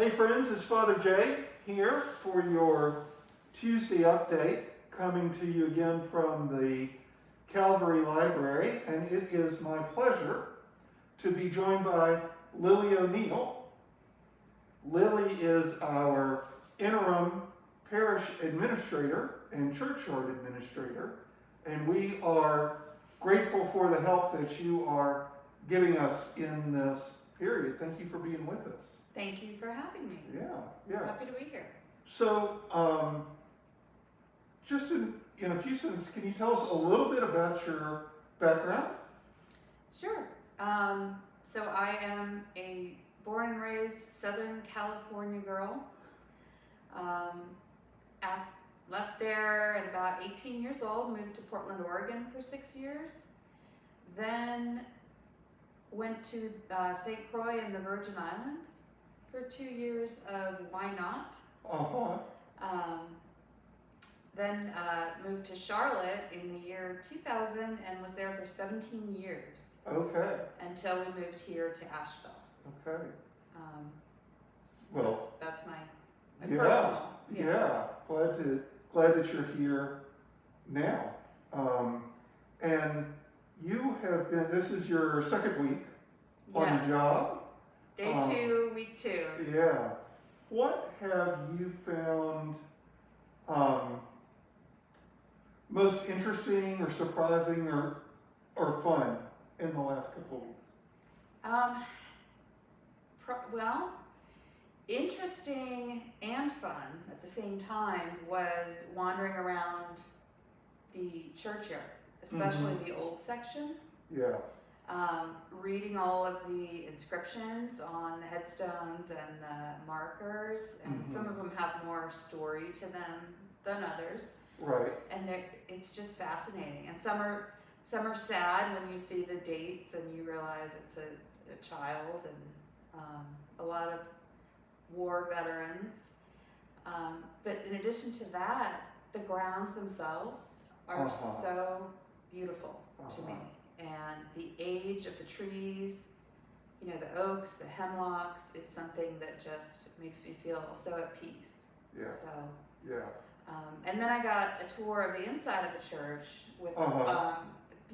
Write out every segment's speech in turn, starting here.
Hey friends, it's Father Jay here for your Tuesday update, coming to you again from the Calvary Library, and it is my pleasure to be joined by Lily O'Neill. Lily is our interim parish administrator and churchyard administrator, and we are grateful for the help that you are giving us in this period. Thank you for being with us. Thank you for having me. Yeah. Happy to be here. So, just in a few sentences, can you tell us a little bit about your background? Sure. So I am a born and raised Southern California girl. Left there at about 18 years old, moved to Portland, Oregon for 6 years. Then went to St. Croix in the Virgin Islands for 2 years of Why Not. Then moved to Charlotte in the year 2000 and was there for 17 years. Okay. Until we moved here to Asheville. Okay. That's my yeah, personal. Yeah. Glad that you're here now. And you have been. This is your second week on the job. Day 2, week 2. Yeah. What have you found most interesting or surprising or fun in the last couple of weeks? Well, interesting and fun at the same time was wandering around the churchyard, especially the old section. Yeah. Reading all of the inscriptions on the headstones and the markers, and some of them have more story to them than others. Right. And it's just fascinating. And some are sad when you see the dates and you realize it's a child and a lot of war veterans. But in addition to that, the grounds themselves are so beautiful to me. And the age of the trees, you know, the oaks, the hemlocks, is something that just makes me feel so at peace. Yeah. So. Yeah. And then I got a tour of the inside of the church with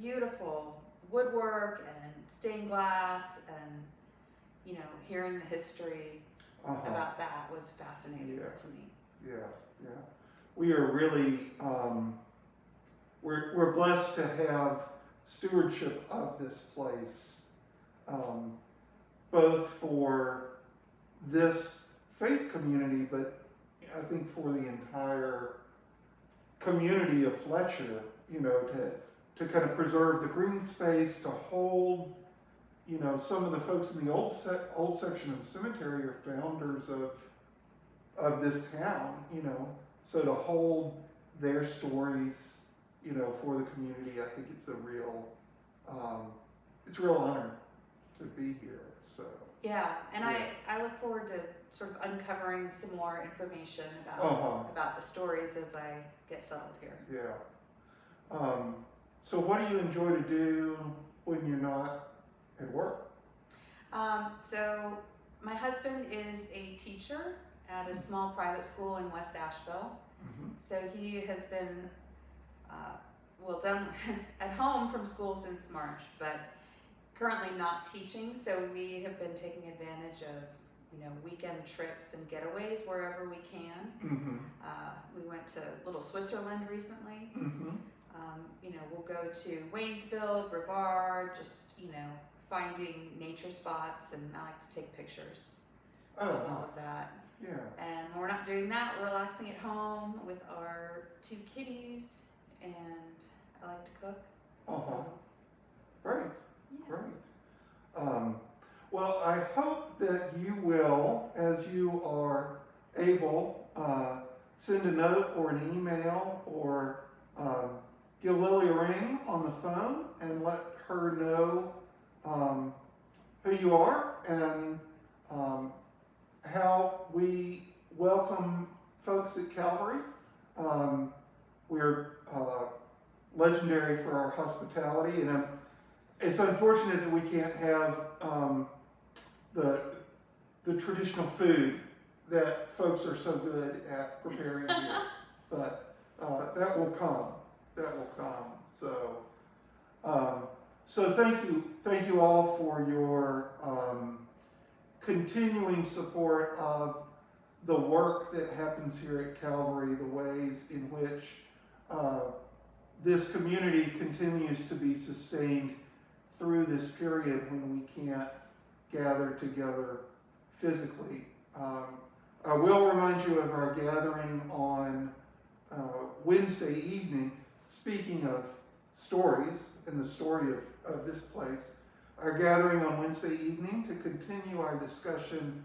beautiful woodwork and stained glass, and you know, hearing the history about that was fascinating to me. Yeah. We are really we're blessed to have stewardship of this place, both for this faith community, but I think for the entire community of Fletcher, you know, to kind of preserve the green space, to hold, you know, some of the folks in the old section of the cemetery are founders of this town, you know, so to hold their stories, you know, for the community, I think it's a real honor to be here. So yeah, and I look forward to sort of uncovering some more information about the stories as I get settled here. Yeah. So what do you enjoy to do when you're not at work? So my husband is a teacher at a small private school in West Asheville. So he has been done at home from school since March, but currently not teaching. So we have been taking advantage of, you know, weekend trips and getaways wherever we can. We went to Little Switzerland recently. You know, we'll go to Waynesville, Brevard, just, you know, finding nature spots, and I like to take pictures of all of that. Yeah. And when we're not doing that, we're relaxing at home with our 2 kitties, and I like to cook. So, Great. yeah. Great. Well, I hope that you will, as you are able, send a note or an email or give Lily a ring on the phone and let her know who you are and how we welcome folks at Calvary. We're legendary for our hospitality, and it's unfortunate that we can't have the traditional food that folks are so good at preparing here. But that will come. That will come. So thank you all for your continuing support of the work that happens here at Calvary, the ways in which this community continues to be sustained through this period when we can't gather together physically. I will remind you of our gathering on Wednesday evening. Speaking of stories and the story of this place, our gathering on Wednesday evening to continue our discussion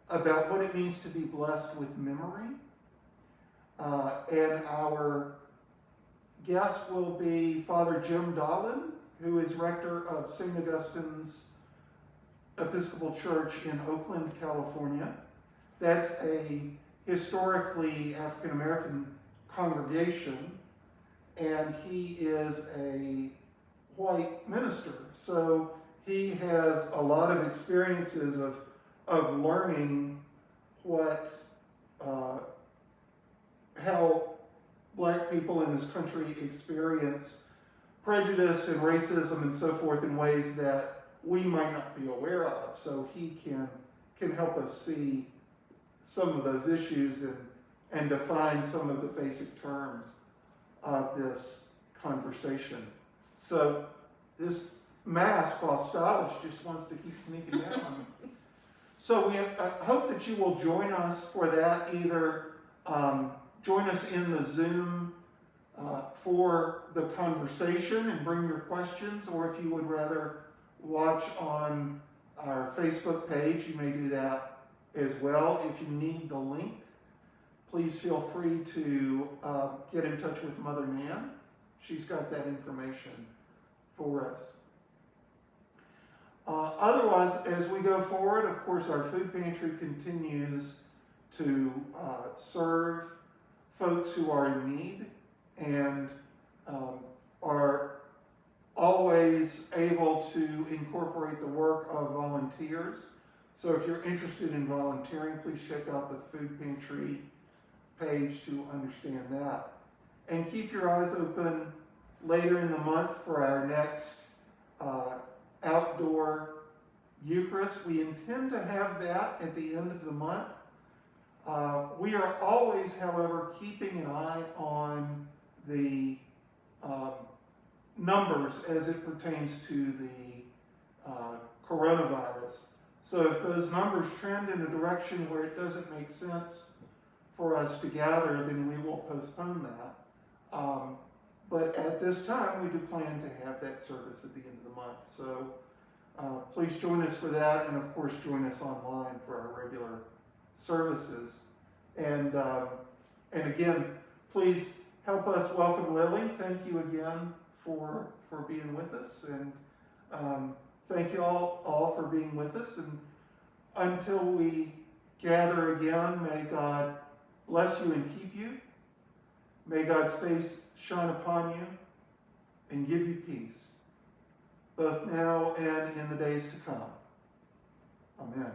about what it means to be blessed with memory. And our guest will be Father Jim Dolan, who is rector of St. Augustine's Episcopal Church in Oakland, California. That's a historically African American congregation, and he is a white minister. So he has a lot of experiences of learning how black people in this country experience prejudice and racism and so forth in ways that we might not be aware of. So he can help us see some of those issues and define some of the basic terms of this conversation. So this mask, while stylish, just wants to keep sneaking down on me. So we hope that you will join us for that. Either join us in the Zoom for the conversation and bring your questions, or if you would rather watch on our Facebook page, you may do that as well. If you need the link, please feel free to get in touch with Mother Nan. She's got that information for us. Otherwise, as we go forward, of course, our food pantry continues to serve folks who are in need and are always able to incorporate the work of volunteers. So if you're interested in volunteering, please check out the food pantry page to understand that. And keep your eyes open later in the month for our next outdoor Eucharist. We intend to have that at the end of the month. We are always, however, keeping an eye on the numbers as it pertains to the coronavirus. So if those numbers trend in a direction where it doesn't make sense for us to gather, then we will postpone that. But at this time, we do plan to have that service at the end of the month. So please join us for that, and of course join us online for our regular services. And again, please help us welcome Lily. Thank you again for being with us, and thank you all for being with us. And until we gather again, may God bless you and keep you. May God's face shine upon you and give you peace, both now and in the days to come. Amen.